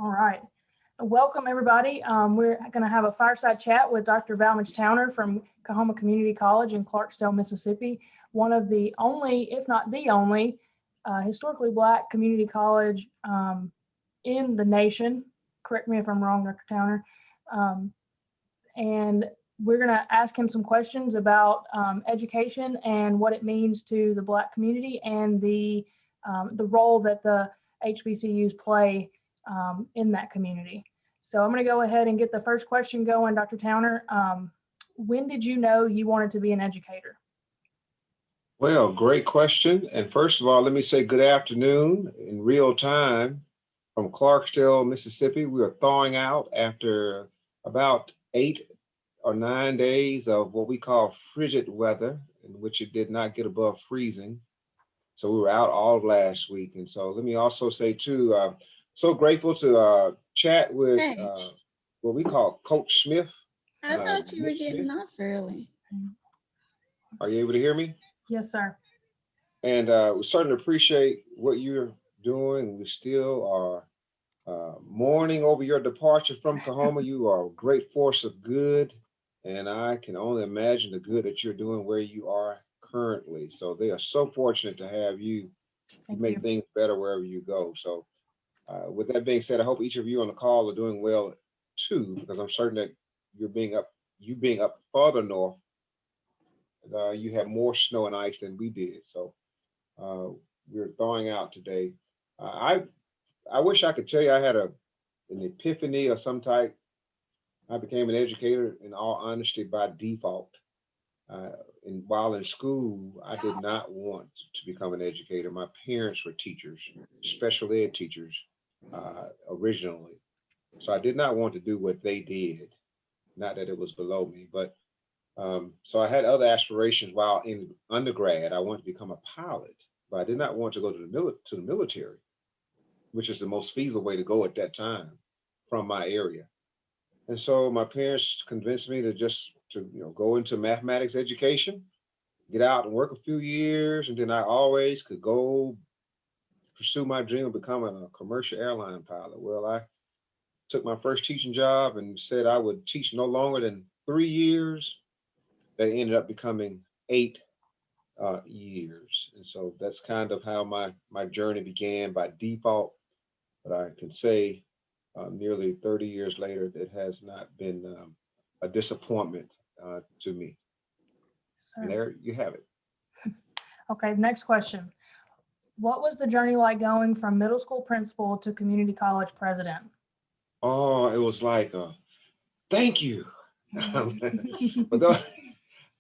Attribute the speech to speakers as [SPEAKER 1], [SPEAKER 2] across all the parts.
[SPEAKER 1] All right. Welcome, everybody. We're going to have a fireside chat with Dr. Valmadge Towner from Coahoma Community College in Clarksdale, Mississippi, one of the only, if not the only, historically Black community college in the nation. Correct me if I'm wrong, Dr. Towner. And we're going to ask him some questions about education and what it means to the Black community and the role that the HBCUs play in that community. So I'm going to go ahead and get the first question going, Dr. Towner. When did you know you wanted to be an educator?
[SPEAKER 2] Well, great question. And first of all, let me say good afternoon in real time from Clarksdale, Mississippi. We are thawing out after about 8 or 9 days of what we call frigid weather, in which it did not get above freezing. So we were out all of last week. And so let me also say too, so grateful to chat with what we call Coach Smith.
[SPEAKER 3] I thought you were getting off early.
[SPEAKER 2] Are you able to hear me?
[SPEAKER 1] Yes, sir.
[SPEAKER 2] And we certainly appreciate what you're doing. We still are mourning over your departure from Coahoma. You are a great force of good. And I can only imagine the good that you're doing where you are currently. So they are so fortunate to have you. You make things better wherever you go. So with that being said, I hope each of you on the call are doing well too, because I'm certain that you being up farther north, you have more snow and ice than we did. So we're thawing out today. I wish I could tell you I had an epiphany of some type. I became an educator in all honesty by default. And while in school, I did not want to become an educator. My parents were teachers, special ed teachers originally. So I did not want to do what they did. Not that it was below me, but so I had other aspirations while in undergrad. I wanted to become a pilot, but I did not want to go to the military, which is the most feasible way to go at that time from my area. And so my parents convinced me to go into mathematics education, get out and work a few years, and then I always could go pursue my dream of becoming a commercial airline pilot. Well, I took my first teaching job and said I would teach no longer than 3 years. That ended up becoming 8 years. And so that's kind of how my journey began by default. But I can say nearly 30 years later, it has not been a disappointment to me. And there you have it.
[SPEAKER 1] Okay, next question. What was the journey like going from middle school principal to community college president?
[SPEAKER 2] Oh, it was like, thank you. But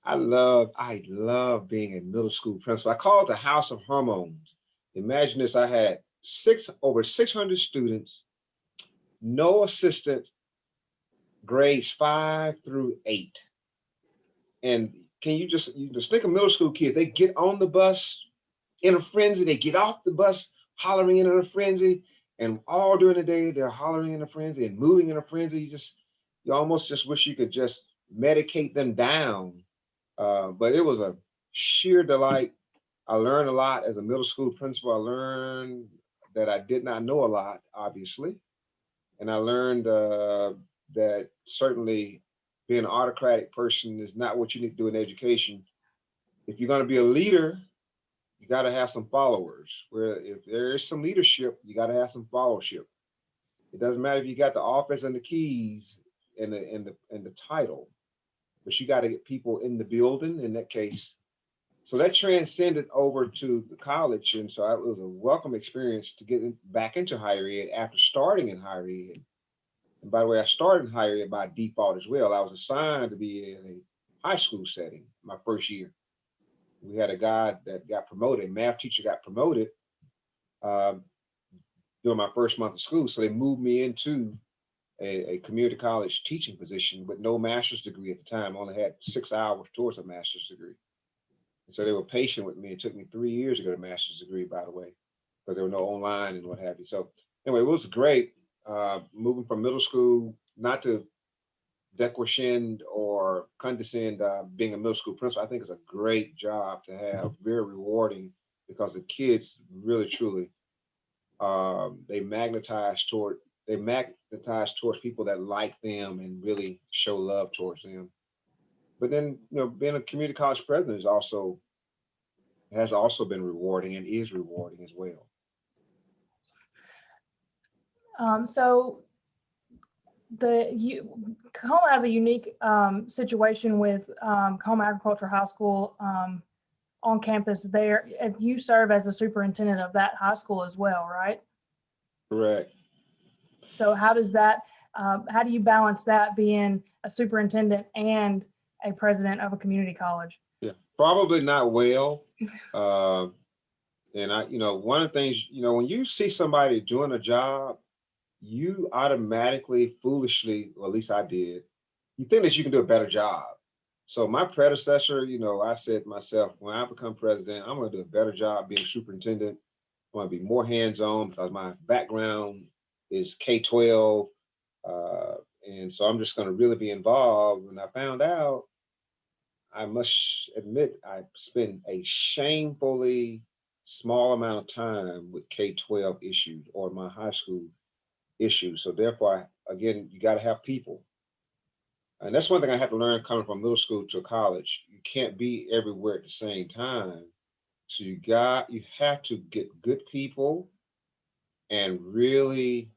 [SPEAKER 2] I love being a middle school principal. I call it the House of Hormones. Imagine this, I had over 600 students, no assistant, grades 5 through 8. And you just think of middle school kids, they get on the bus in a frenzy, they get off the bus hollering in a frenzy, and all during the day they're hollering in a frenzy and moving in a frenzy. You almost just wish you could just medicate them down. But it was a sheer delight. I learned a lot as a middle school principal. I learned that I did not know a lot, obviously. And I learned that certainly being an autocratic person is not what you need to do in education. If you're going to be a leader, you got to have some followers. Where if there is some leadership, you got to have some followership. It doesn't matter if you got the office and the keys and the title, but you got to get people in the building in that case. So that transcended over to the college. And so it was a welcome experience to get back into higher ed after starting in higher ed. And by the way, I started in higher ed by default as well. I was assigned to be in a high school setting my first year. We had a guy that got promoted, a math teacher got promoted during my first month of school. So they moved me into a community college teaching position with no master's degree at the time. I only had 6 hours towards a master's degree. And so they were patient with me. It took me 3 years to get a master's degree, by the way, because there were no online and what have you. So anyway, it was great moving from middle school, not to decrescend or condescend being a middle school principal. I think it's a great job to have, very rewarding, because the kids really, truly, they magnetize toward they magnetize towards people that like them and really show love towards them. But then, being a community college president has also been rewarding and is rewarding as well.
[SPEAKER 1] So Coahoma has a unique situation with Coahoma Agricultural High School on campus there. And you serve as the superintendent of that high school as well, right?
[SPEAKER 2] Correct.
[SPEAKER 1] So how does that, how do you balance that being a superintendent and a president of a community college?
[SPEAKER 2] Yeah, probably not well. And one of the things, when you see somebody doing a job, you automatically, foolishly, or at least I did, you think that you can do a better job. So my predecessor, I said to myself, when I become president, I'm going to do a better job being superintendent. I want to be more hands-on because my background is K-12. And so I'm just going to really be involved. And I found out, I must admit, I spent a shamefully small amount of time with K-12 issues or my high school issues. So therefore, again, you got to have people. And that's one thing I had to learn coming from middle school to college. You can't be everywhere at the same time. So you have to get good people and really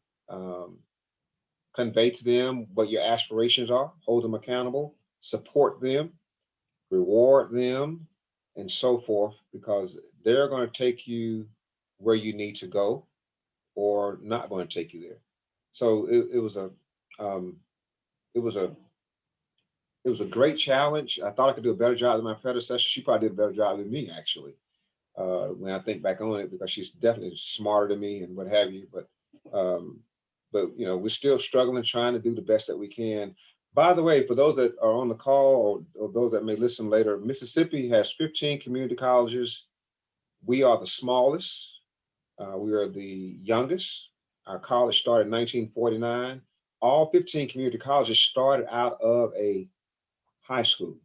[SPEAKER 2] convey to them what your aspirations are, hold them accountable, support them, reward them, and so forth, because they're going to take you where you need to go or not going to take you there. So it was a great challenge. I thought I could do a better job than my predecessor. She probably did a better job than me, actually, when I think back on it, because she's definitely smarter than me and what have you. But we're still struggling, trying to do the best that we can. By the way, for those that are on the call or those that may listen later, Mississippi has 15 community colleges. We are the smallest. We are the youngest. Our college started in 1949. All 15 community colleges started out of a high school.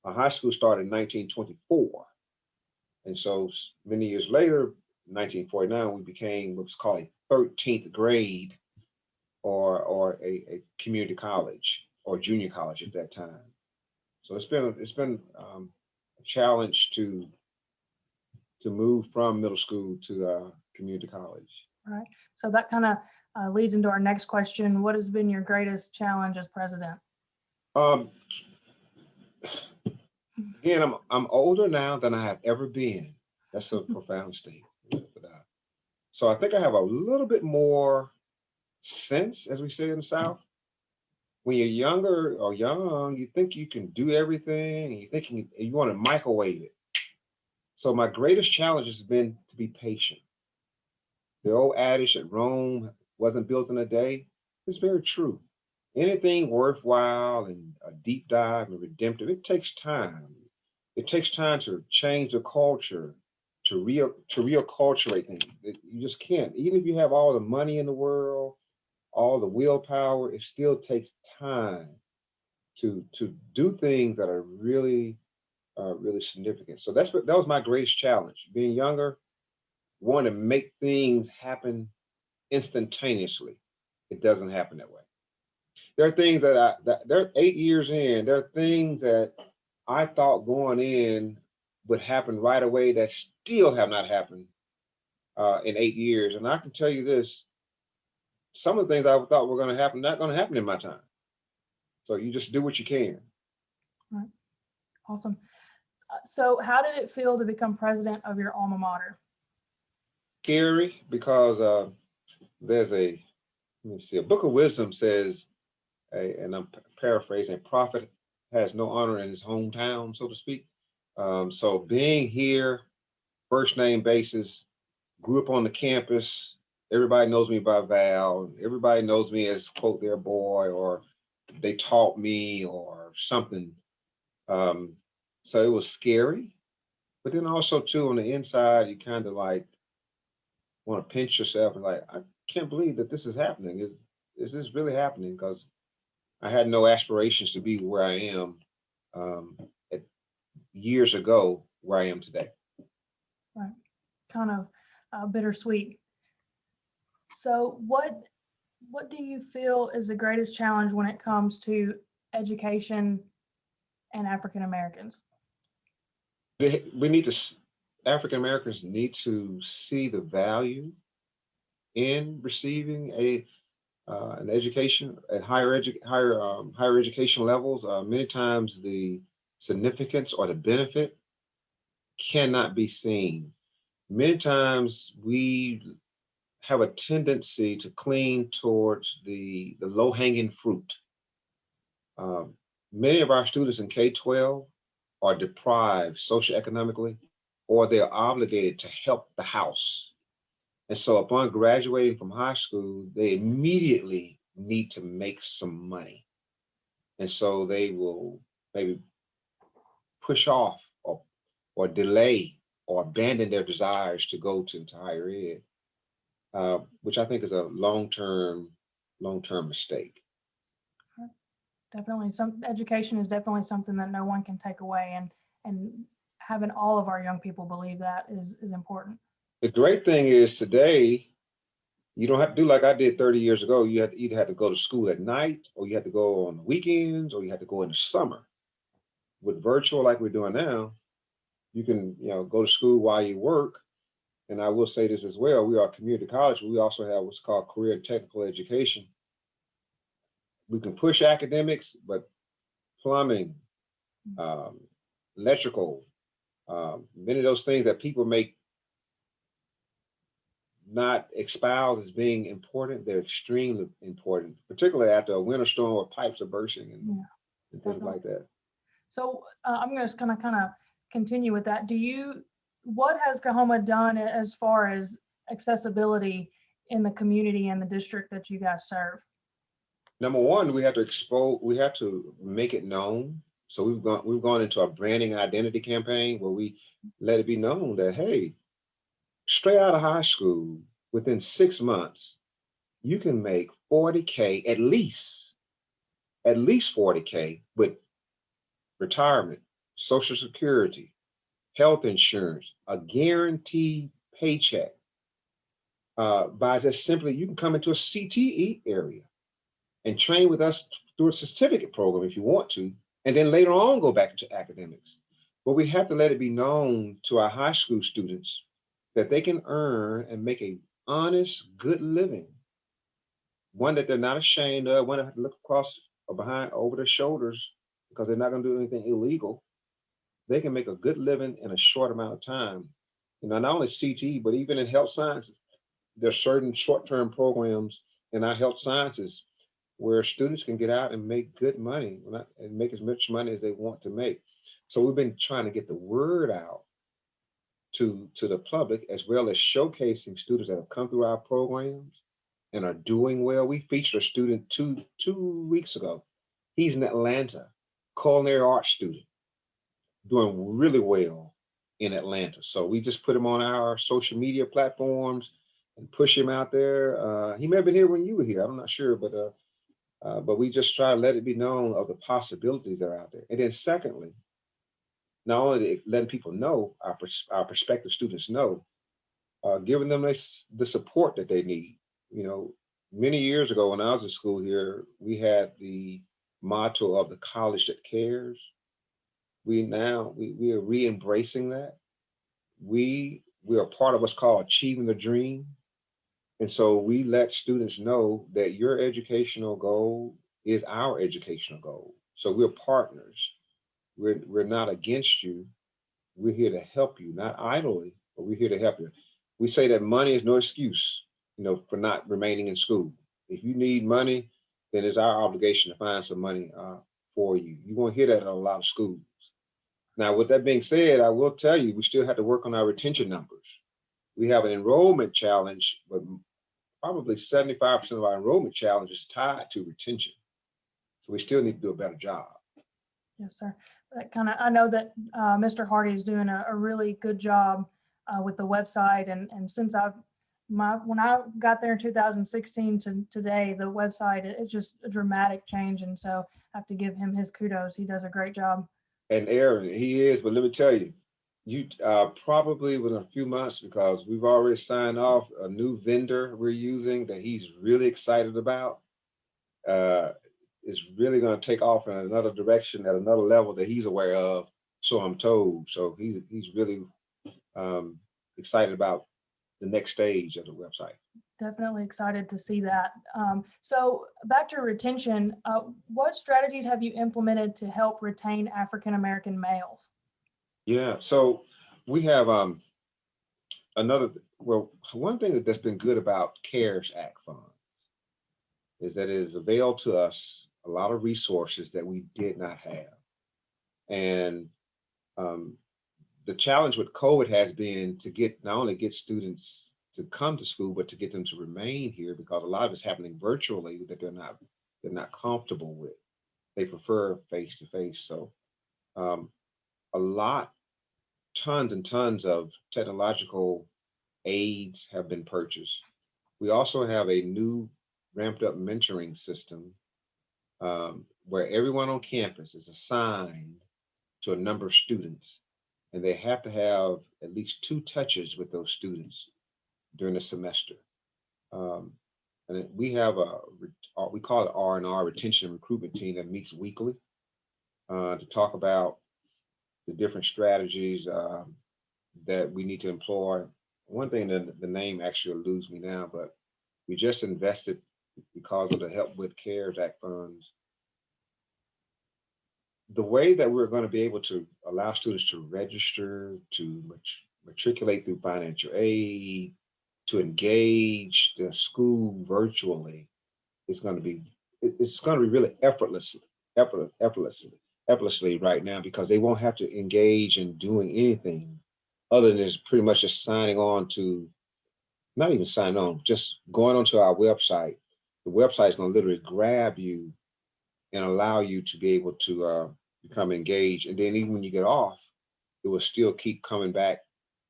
[SPEAKER 2] Our high school started in 1924. And so many years later, 1949, we became what's called a 13th grade or a community college or junior college at that time. So it's been a challenge to move from middle school to community college.
[SPEAKER 1] All right. So that kind of leads into our next question. What has been your greatest challenge as president?
[SPEAKER 2] Again, I'm older now than I have ever been. That's a profound statement. So I think I have a little bit more sense, as we say in the South. When you're younger or young, you think you can do everything, and you think you want to microwave it. So my greatest challenge has been to be patient. The old adage that Rome wasn't built in a day is very true. Anything worthwhile and a deep dive and redemptive, it takes time. It takes time to change the culture, to reacculturate things. You just can't. Even if you have all the money in the world, all the willpower, it still takes time to do things that are really, really significant. So that was my greatest challenge. Being younger, wanting to make things happen instantaneously. It doesn't happen that way. There are things that they're 8 years in, there are things that I thought going in would happen right away that still have not happened in 8 years. And I can tell you this, some of the things I thought were going to happen, not going to happen in my time. So you just do what you can.
[SPEAKER 1] All right. Awesome. So how did it feel to become president of your alma mater?
[SPEAKER 2] Scary, because there's a book of wisdom says, and I'm paraphrasing, a prophet has no honor in his hometown, so to speak. So being here, first name basis, grew up on the campus. Everybody knows me by Val. Everybody knows me as, quote, their boy, or they taught me or something. So it was scary. But then also, too, on the inside, you kind of like want to pinch yourself and like, I can't believe that this is happening. Is this really happening? Because I had no aspirations to be where I am years ago, where I am today.
[SPEAKER 1] Right. Kind of bittersweet. So what what do you feel is the greatest challenge when it comes to education and African Americans?
[SPEAKER 2] We need to, African Americans need to see the value in receiving an education at higher education levels. Many times the significance or the benefit cannot be seen. Many times we have a tendency to cling towards the low-hanging fruit. Many of our students in K-12 are deprived socioeconomically, or they're obligated to help the house. And so upon graduating from high school, they immediately need to make some money. And so they will maybe push off or delay or abandon their desires to go to higher ed, which I think is a long-term mistake.
[SPEAKER 1] Definitely, education is definitely something that no one can take away, and having all of our young people believe that is important.
[SPEAKER 2] The great thing is today, you don't have to do like I did 30 years ago. You had to either have to go to school at night, or you had to go on the weekends, or you had to go in the summer. With virtual like we're doing now, you can go to school while you work. And I will say this as well, we are a community college. We also have what's called career and technical education. We can push academics, but plumbing, electrical, many of those things that people make not espouse as being important, they're extremely important, particularly after a winter storm where pipes are bursting and things like that.
[SPEAKER 1] So I'm just gonna kind of continue with that. What has Coahoma done as far as accessibility in the community and the district that you guys serve?
[SPEAKER 2] Number one, we have to make it known. So we've gone into a branding identity campaign where we let it be known that, hey, straight out of high school, within 6 months, you can make 40K, at least 40K with retirement, Social Security, health insurance, a guaranteed paycheck. By just simply, you can come into a CTE area and train with us through a certificate program if you want to, and then later on go back to academics. But we have to let it be known to our high school students that they can earn and make an honest, good living, one that they're not ashamed of, one that look across or behind over their shoulders because they're not going to do anything illegal. They can make a good living in a short amount of time. Not only CTE, but even in health sciences, there are certain short-term programs in our health sciences where students can get out and make good money and make as much money as they want to make. So we've been trying to get the word out to the public, as well as showcasing students that have come through our programs and are doing well. We featured a student two weeks ago. He's in Atlanta, culinary arts student, doing really well in Atlanta. So we just put him on our social media platforms and push him out there. He may have been here when you were here, I'm not sure, but we just try to let it be known of the possibilities that are out there. And then secondly, not only letting people know, our prospective students know, giving them the support that they need. Many years ago when I was in school here, we had the motto of the college that cares. We are re-embracing that. We are part of what's called achieving the dream. And so we let students know that your educational goal is our educational goal. So we're partners. We're not against you. We're here to help you, not idly, but we're here to help you. We say that money is no excuse, for not remaining in school. If you need money, then it's our obligation to find some money for you. You won't hear that in a lot of schools. Now, with that being said, I will tell you, we still have to work on our retention numbers. We have an enrollment challenge, but probably 75% of our enrollment challenge is tied to retention. So we still need to do a better job.
[SPEAKER 1] Yes, sir. I know that Mr. Hardy is doing a really good job with the website, and since when I got there in 2016 to today, the website is just a dramatic change, and so I have to give him his kudos. He does a great job.
[SPEAKER 2] And Erin, he is, but let me tell you, You probably within a few months, because we've already signed off a new vendor we're using that he's really excited about. Uh, is really going to take off in another direction at another level that he's aware of. So I'm told. So he's really excited about the next stage of the website.
[SPEAKER 1] Definitely excited to see that. So back to retention, what strategies have you implemented to help retain African-American males?
[SPEAKER 2] Yeah. So we have one thing that's been good about CARES Act funds is that it has availed to us a lot of resources that we did not have. And um, the challenge with COVID has been to get not only get students to come to school, but to get them to remain here, because a lot of it's happening virtually that they're not comfortable with. They prefer face to face. So um, a lot, tons and tons of technological aids have been purchased. We also have a new ramped up mentoring system where everyone on campus is assigned to a number of students, and they have to have at least 2 touches with those students during the semester. Um, and we have we call it R&R, retention and recruitment team, that meets weekly to talk about the different strategies that we need to employ. One thing that the name actually eludes me now, but we just invested, because of the help with CARES Act funds, the way that we're going to be able to allow students to register, to matriculate through financial aid, to engage the school virtually, is going to be, it's going to be really effortlessly right now, because they won't have to engage in doing anything other than just pretty much just signing on to, not even signing on, just going onto our website. The website is going to literally grab you and allow you to be able to become engaged. And then even when you get off, it will still keep coming back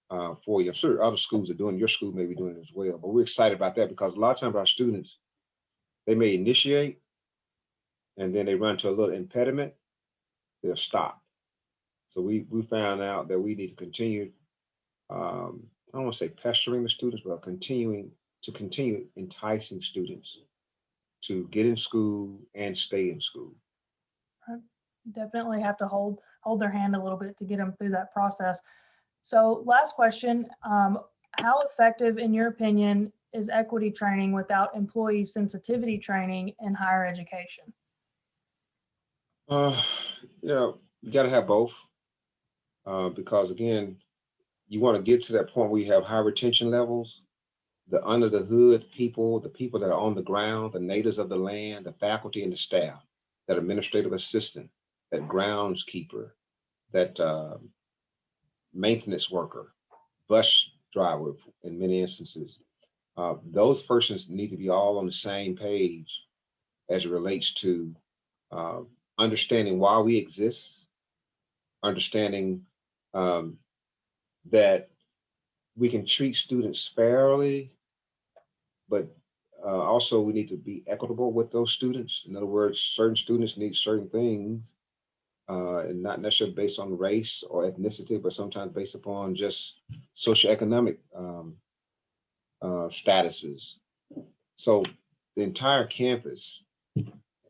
[SPEAKER 2] for you. I'm sure other schools are doing, your school may be doing it as well, but we're excited about that, because a lot of times our students, they may initiate and then they run to a little impediment, they'll stop. So we found out that we need to continue, I don't want to say pestering the students, but continue enticing students to get in school and stay in school.
[SPEAKER 1] You definitely have to hold their hand a little bit to get them through that process. So last question, how effective, in your opinion, is equity training without employee sensitivity training in higher education?
[SPEAKER 2] Uh, you got to have both, because again, you want to get to that point where you have high retention levels. The under the hood people, the people that are on the ground, the natives of the land, the faculty and the staff, that administrative assistant, that groundskeeper, that maintenance worker, bus driver in many instances. Those persons need to be all on the same page as it relates to uh, understanding why we exist, understanding that we can treat students fairly, but also we need to be equitable with those students. In other words, certain students need certain things, and not necessarily based on race or ethnicity, but sometimes based upon just socioeconomic statuses. So the entire campus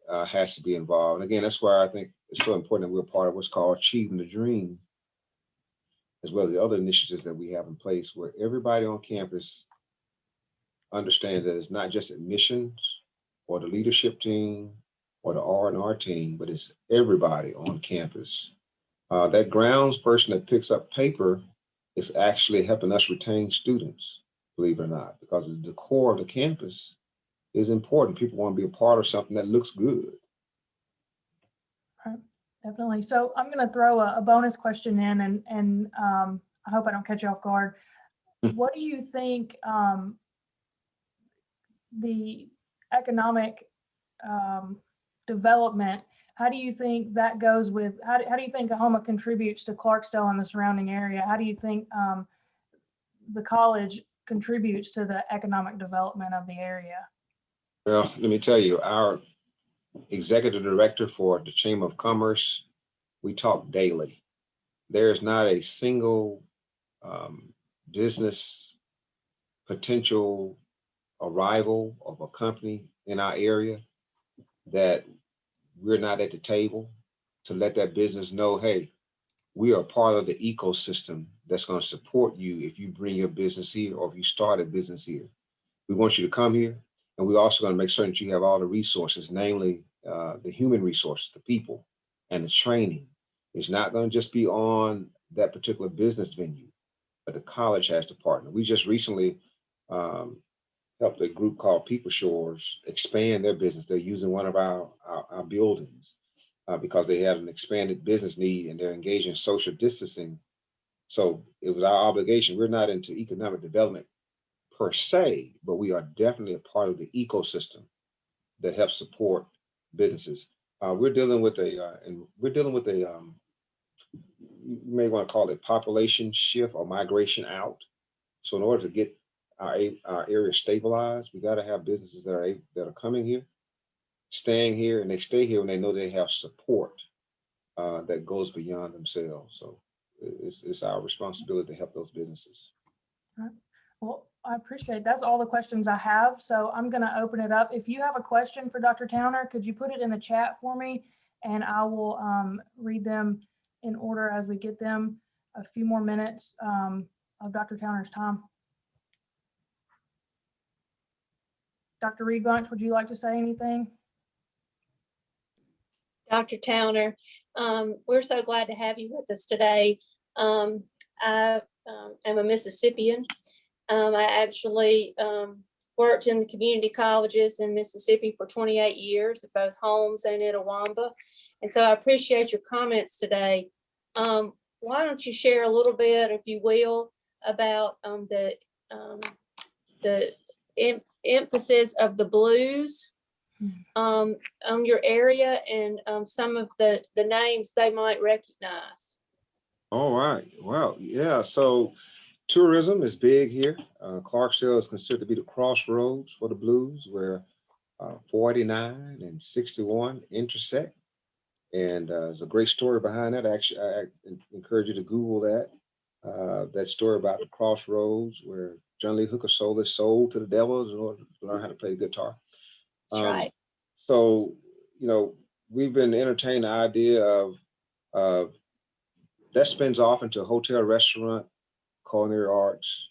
[SPEAKER 2] has to be involved. And again, that's why I think it's so important that we're part of what's called Achieving the Dream, as well as the other initiatives that we have in place, where everybody on campus understands that it's not just admissions or the leadership team or the R&R team, but it's everybody on campus. That grounds person that picks up paper is actually helping us retain students, believe it or not, because the core of the campus is important. People want to be a part of something that looks good.
[SPEAKER 1] Right, definitely. So I'm going to throw a bonus question in, and I hope I don't catch you off guard. What do you think the economic development, how do you think that goes with, how do you think Coahoma contributes to Clarksdale and the surrounding area? How do you think the college contributes to the economic development of the area?
[SPEAKER 2] Well, let me tell you, our executive director for the Chamber of Commerce, we talk daily. there's not a single business potential arrival of a company in our area that we're not at the table to let that business know, hey, we are part of the ecosystem that's going to support you if you bring your business here or if you start a business here. We want you to come here, and we're also going to make certain that you have all the resources, namely the human resources, the people, and the training. It's not going to just be on that particular business venue, but the college has to partner. We just recently helped a group called People Shores expand their business. They're using one of our buildings because they have an expanded business need and they're engaged in social distancing. So it was our obligation. We're not into economic development per se, but we are definitely a part of the ecosystem that helps support businesses. We're dealing with a, you may want to call it population shift or migration out. So in order to get our area stabilized, we got to have businesses that are coming here, staying here, and they stay here when they know they have support that goes beyond themselves. So it's our responsibility to help those businesses.
[SPEAKER 1] All right. Well, I appreciate that's all the questions I have. So I'm going to open it up. If you have a question for Dr. Towner, could you put it in the chat for me, and I will read them in order as we get them. A few more minutes of Dr. Towner's time. Dr. Reed Bunch, would you like to say anything?
[SPEAKER 4] Dr. Towner, we're so glad to have you with us today. I am a Mississippian. I actually worked in the community colleges in Mississippi for 28 years at both Holmes and Itawamba. And so I appreciate your comments today. Why don't you share a little bit, if you will, about the emphasis of the blues on your area and some of the names they might recognize.
[SPEAKER 2] All right. Well, yeah. So tourism is big here. Clarksville is considered to be the crossroads for the blues, where 49 and 61 intersect. And there's a great story behind that. Actually, I encourage you to Google that story about the crossroads where John Lee Hooker sold his soul to the devil in order to learn how to play the guitar.
[SPEAKER 4] That's right.
[SPEAKER 2] So, you know, we've been entertaining the idea of that spins off into hotel, restaurant, culinary arts,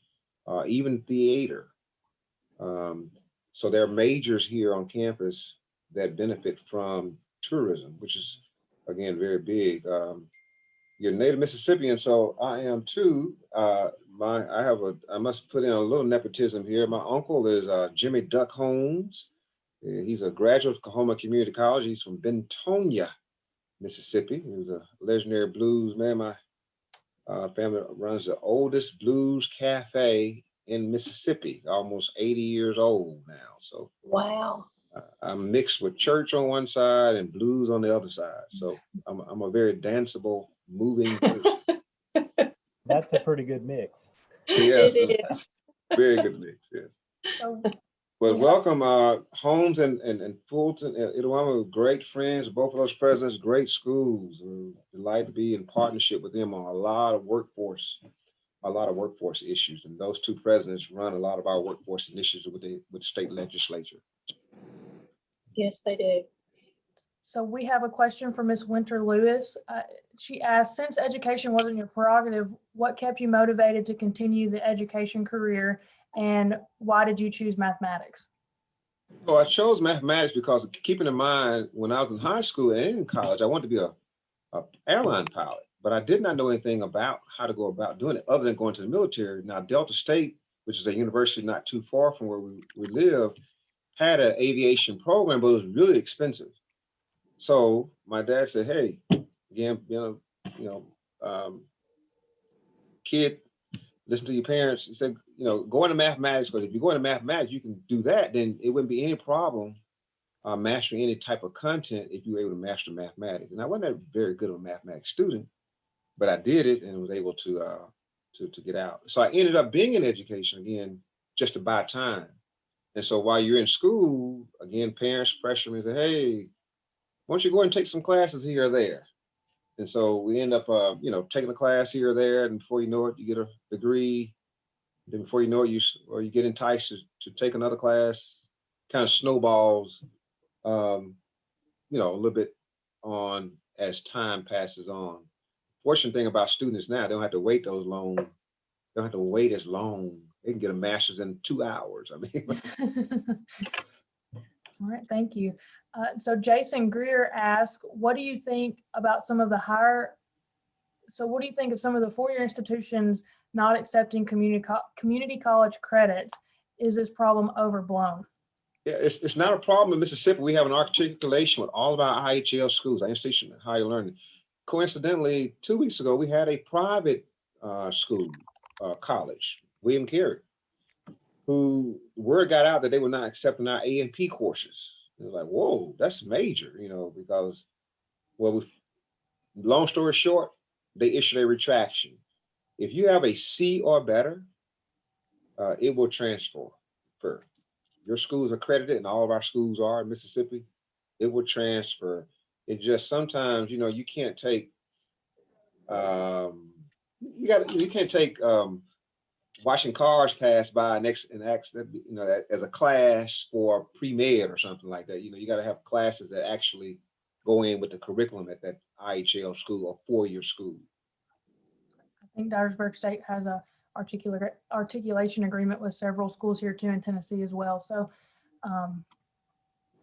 [SPEAKER 2] even theater. So there are majors here on campus that benefit from tourism, which is, again, very big. You're native Mississippian, so I am too. I must put in a little nepotism here. My uncle is Jimmy Duck Holmes. He's a graduate of Coahoma Community College. He's from Bentonia, Mississippi. He was a legendary blues man. My family runs the oldest blues cafe in Mississippi, almost 80 years old now. So
[SPEAKER 4] Wow.
[SPEAKER 2] I'm mixed with church on one side and blues on the other side. So I'm a very danceable, moving person.
[SPEAKER 5] That's a pretty good mix.
[SPEAKER 2] Yes,
[SPEAKER 4] It is.
[SPEAKER 2] very good mix. Yeah.
[SPEAKER 1] So,
[SPEAKER 2] Well,
[SPEAKER 1] yeah.
[SPEAKER 2] welcome, Holmes and Fulton and Itawamba, great friends. Both of those presidents, great schools. We're delighted to be in partnership with them on a lot of workforce issues. And those two presidents run a lot of our workforce initiatives with the state legislature.
[SPEAKER 4] Yes, they do.
[SPEAKER 1] So we have a question from Ms. Winter Lewis. She asked, since education wasn't your prerogative, what kept you motivated to continue the education career, and why did you choose mathematics?
[SPEAKER 2] So I chose mathematics because, keeping in mind, when I was in high school and in college, I wanted to be a airline pilot, but I did not know anything about how to go about doing it other than going to the military. Now, Delta State, which is a university not too far from where we lived, had an aviation program, but it was really expensive. So my dad said, hey, again, kid, listen to your parents. He said, go into mathematics, because if you go into mathematics, you can do that, then it wouldn't be any problem mastering any type of content if you were able to master mathematics. And I wasn't a very good of a mathematics student, but I did it and was able to get out. So I ended up being in education, again, just to buy time. And so while you're in school, again, parents pressure me and say, hey, why don't you go and take some classes here or there? And so we end up, you know, taking a class here or there, and before you know it, you get a degree. Then before you know it, you get enticed to take another class. Kind of snowballs, you know, a little bit on as time passes on. Fortunate thing about students now, they don't have to wait those long. They don't have to wait as long. They can get a master's in 2 hours. I mean,
[SPEAKER 1] All right, thank you. So Jason Greer asked, what do you think about some of the what do you think of some of the four-year institutions not accepting community college credits? Is this problem overblown?
[SPEAKER 2] yeah, it's not a problem in Mississippi. We have an articulation with all of our IHL schools, our institution of higher learning. Coincidentally, 2 weeks ago, we had a private school, college, William Carey, who word got out that they were not accepting our A&P courses. It was like, whoa, that's major, you know, because, well, long story short, they issued a retraction. If you have a C or better, it will transfer. Your school is accredited, and all of our schools are in Mississippi. It will transfer. It just sometimes, you know, you can't take, you can't take watching cars pass by next and act, you know, as a class for pre-med or something like that. You know, you got to have classes that actually go in with the curriculum at that IHL school or four-year school.
[SPEAKER 1] I think Dyersburg State has a articulation agreement with several schools here too in Tennessee as well. So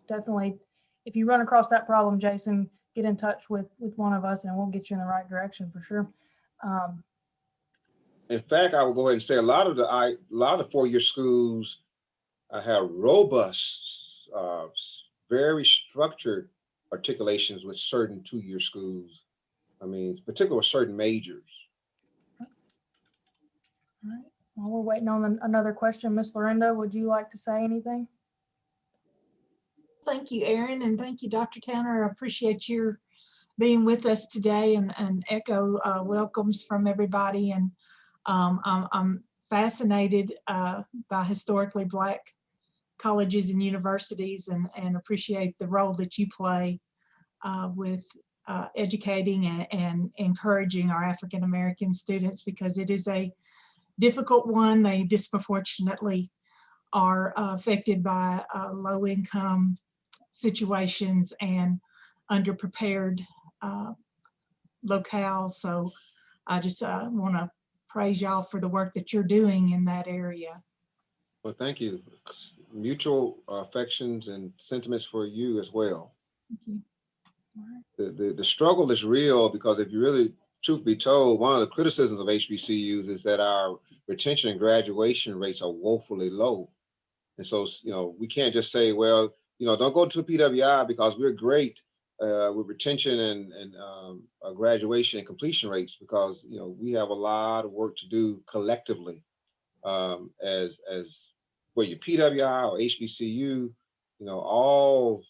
[SPEAKER 1] definitely, if you run across that problem, Jason, get in touch with one of us and we'll get you in the right direction for sure.
[SPEAKER 2] In fact, I will go ahead and say a lot of four-year schools have robust, very structured articulations with certain two-year schools. I mean, particularly with certain majors.
[SPEAKER 1] All right. While we're waiting on another question, Miss Lorinda, would you like to say anything?
[SPEAKER 6] Thank you, Erin, and thank you, Dr. Towner. I appreciate your being with us today and echo welcomes from everybody. And I'm fascinated by historically Black colleges and universities and appreciate the role that you play with educating and encouraging our African-American students, because it is a difficult one. They disproportionately are affected by low-income situations and underprepared locales. So I just want to praise y'all for the work that you're doing in that area.
[SPEAKER 2] Well, thank you. Mutual affections and sentiments for you as well.
[SPEAKER 6] Thank you.
[SPEAKER 2] The struggle is real, because if you really, truth be told, one of the criticisms of HBCUs is that our retention and graduation rates are woefully low. And so, you know, we can't just say, well, you know, don't go to PWI because we're great with retention and graduation and completion rates, because, you know, we have a lot of work to do collectively as whether you're PWI or HBCU, you know, all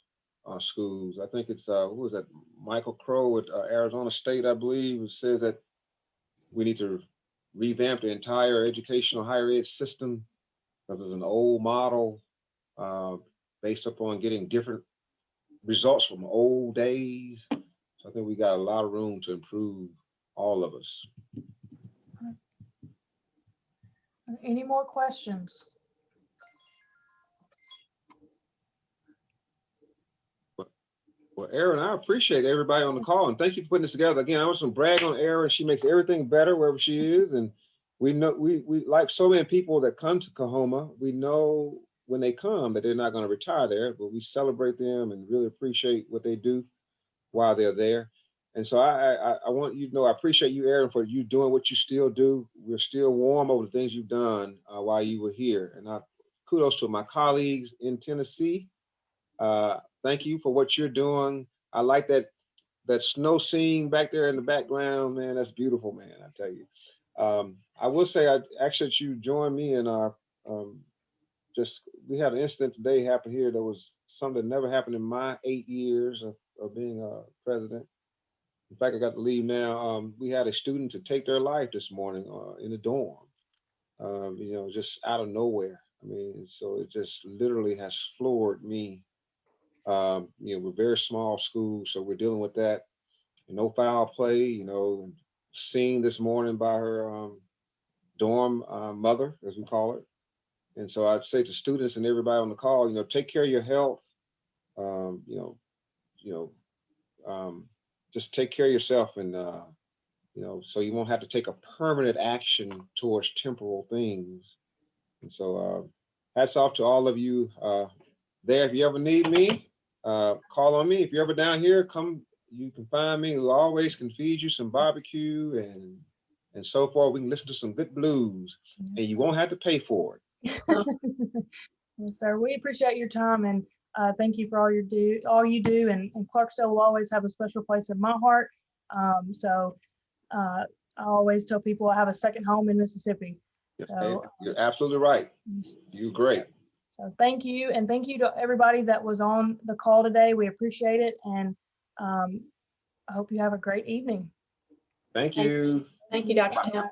[SPEAKER 2] schools. I think it's, who was that? Michael Crow at Arizona State, I believe, who says that we need to revamp the entire educational higher ed system because it's an old model based upon getting different results from old days. So I think we got a lot of room to improve, all of us.
[SPEAKER 1] Any more questions?
[SPEAKER 2] Well, Erin, I appreciate everybody on the call, and thank you for putting this together. Again, I want to brag on Erin. She makes everything better wherever she is. And we know, we like so many people that come to Coahoma, we know when they come that they're not going to retire there, but we celebrate them and really appreciate what they do while they're there. And so I want you to know, I appreciate you, Erin, for you doing what you still do. We're still warm over the things you've done while you were here. And kudos to my colleagues in Tennessee. Thank you for what you're doing. I like that snow scene back there in the background, man. That's beautiful, man. I tell you. I will say, I actually that you joined me in our we had an incident today happen here. There was something that never happened in my 8 years of being a president. In fact, I got to leave now. We had a student to take their life this morning in the dorm. You know, just out of nowhere. I mean, so it just literally has floored me. You know, we're a very small school, so we're dealing with that. no foul play, seen this morning by her dorm mother, as we call it. And so I'd say to students and everybody on the call, take care of your health. Just take care of yourself, and so you won't have to take a permanent action towards temporal things. And so hats off to all of you there. If you ever need me, call on me. If you're ever down here, come, you can find me. We always can feed you some barbecue and so forth. We can listen to some good blues, and you won't have to pay for it.
[SPEAKER 1] Yes, sir. We appreciate your time, and thank you for all you do. And Clarksdale will always have a special place in my heart. I always tell people I have a second home in Mississippi. So
[SPEAKER 2] you're absolutely right. You're great.
[SPEAKER 1] So thank you, and thank you to everybody that was on the call today. We appreciate it, and I hope you have a great evening.
[SPEAKER 2] Thank you.
[SPEAKER 4] Thank you, Dr. Town.